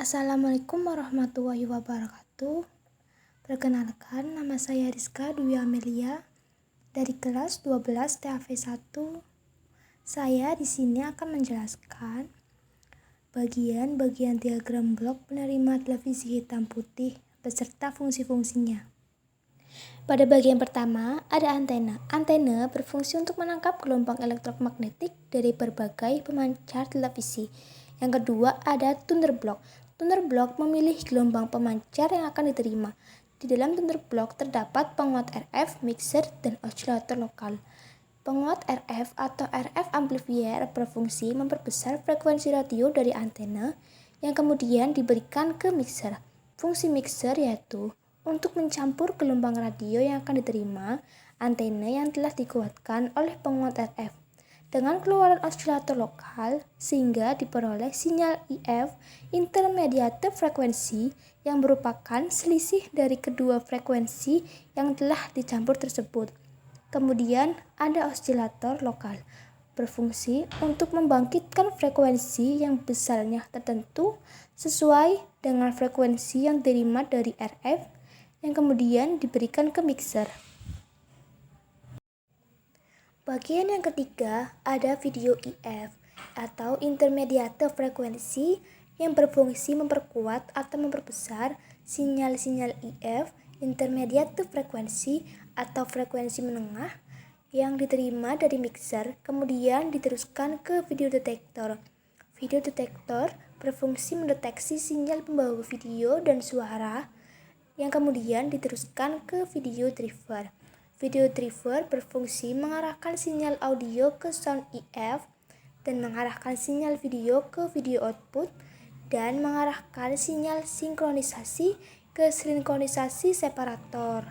Assalamualaikum warahmatullahi wabarakatuh. Perkenalkan, nama saya Rizka Dwi Amelia dari kelas 12 TAV 1. Saya di sini akan menjelaskan bagian-bagian diagram blok penerima televisi hitam putih beserta fungsi-fungsinya. Pada bagian pertama, ada antena. Antena berfungsi untuk menangkap gelombang elektromagnetik dari berbagai pemancar televisi. Yang kedua, ada tuner blok. Tuner blok memilih gelombang pemancar yang akan diterima. Di dalam tuner blok terdapat penguat RF, mixer, dan osilator lokal. Penguat RF atau RF amplifier berfungsi memperbesar frekuensi radio dari antena yang kemudian diberikan ke mixer. Fungsi mixer yaitu untuk mencampur gelombang radio yang akan diterima antena yang telah dikuatkan oleh penguat RF dengan keluaran osilator lokal sehingga diperoleh sinyal IF intermediate frekuensi yang merupakan selisih dari kedua frekuensi yang telah dicampur tersebut. Kemudian ada osilator lokal berfungsi untuk membangkitkan frekuensi yang besarnya tertentu sesuai dengan frekuensi yang diterima dari RF yang kemudian diberikan ke mixer. Bagian yang ketiga ada video IF atau intermediate frekuensi yang berfungsi memperkuat atau memperbesar sinyal-sinyal IF intermediate frekuensi atau frekuensi menengah yang diterima dari mixer kemudian diteruskan ke video detektor. Video detektor berfungsi mendeteksi sinyal pembawa video dan suara yang kemudian diteruskan ke video driver. Video driver berfungsi mengarahkan sinyal audio ke sound IF dan mengarahkan sinyal video ke video output dan mengarahkan sinyal sinkronisasi ke sinkronisasi separator.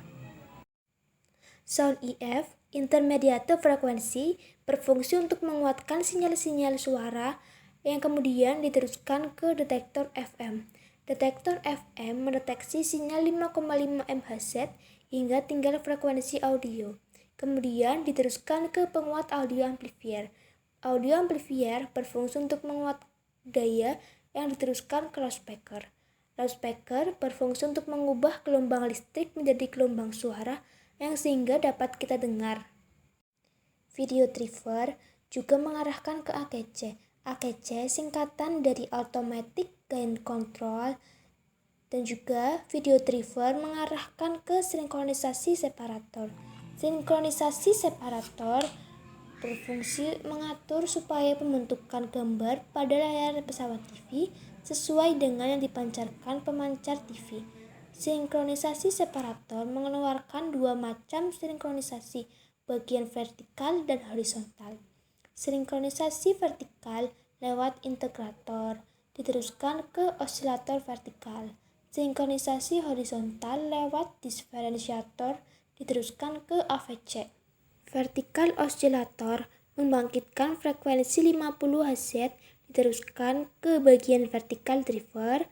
Sound IF intermediate frekuensi berfungsi untuk menguatkan sinyal-sinyal suara yang kemudian diteruskan ke detektor FM. Detektor FM mendeteksi sinyal 5,5 MHz hingga tinggal frekuensi audio. Kemudian diteruskan ke penguat audio amplifier. Audio amplifier berfungsi untuk menguat daya yang diteruskan ke loudspeaker. Loudspeaker berfungsi untuk mengubah gelombang listrik menjadi gelombang suara yang sehingga dapat kita dengar. Video driver juga mengarahkan ke AGC. AGC singkatan dari Automatic Gain Control, dan juga video driver mengarahkan ke sinkronisasi separator. Sinkronisasi separator berfungsi mengatur supaya pembentukan gambar pada layar pesawat TV sesuai dengan yang dipancarkan pemancar TV. Sinkronisasi separator mengeluarkan dua macam sinkronisasi, bagian vertikal dan horizontal. Sinkronisasi vertikal lewat integrator diteruskan ke osilator vertikal. Sinkronisasi horizontal lewat diferensiator diteruskan ke AVC. Vertikal osilator membangkitkan frekuensi 50 Hz diteruskan ke bagian vertikal driver,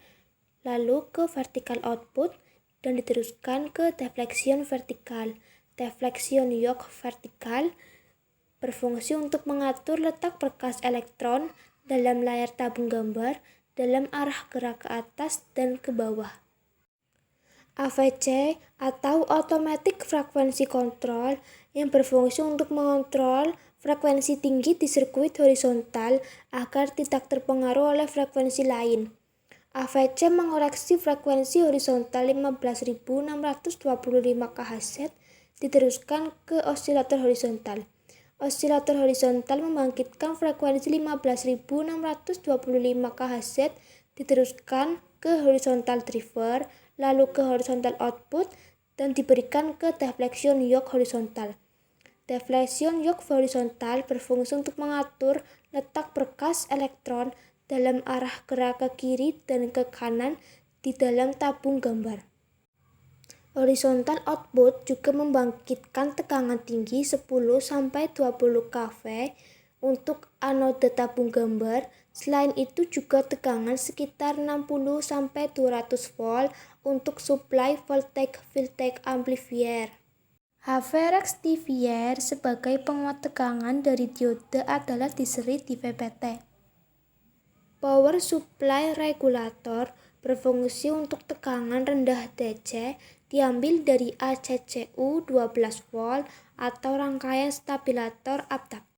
lalu ke vertikal output dan diteruskan ke deflection vertikal. Deflection yoke vertikal berfungsi untuk mengatur letak berkas elektron dalam layar tabung gambar dalam arah gerak ke atas dan ke bawah. AVC atau Automatic Frequency Control yang berfungsi untuk mengontrol frekuensi tinggi di sirkuit horizontal agar tidak terpengaruh oleh frekuensi lain. AVC mengoreksi frekuensi horizontal 15.625 kHz diteruskan ke osilator horizontal. Osilator horizontal membangkitkan frekuensi 15.625 kHz diteruskan ke horizontal driver, lalu ke horizontal output dan diberikan ke deflection yoke horizontal. Deflection yoke horizontal berfungsi untuk mengatur letak berkas elektron dalam arah gerak ke kiri dan ke kanan di dalam tabung gambar. Horizontal output juga membangkitkan tegangan tinggi 10-20 kV untuk anode tabung gambar. Selain itu juga tegangan sekitar 60-200 volt untuk supply voltage amplifier. HV rectifier sebagai penguat tegangan dari diode adalah diseri di VPT. Power supply regulator berfungsi untuk tekanan rendah DC, diambil dari ACCU 12 volt atau rangkaian stabilator atap.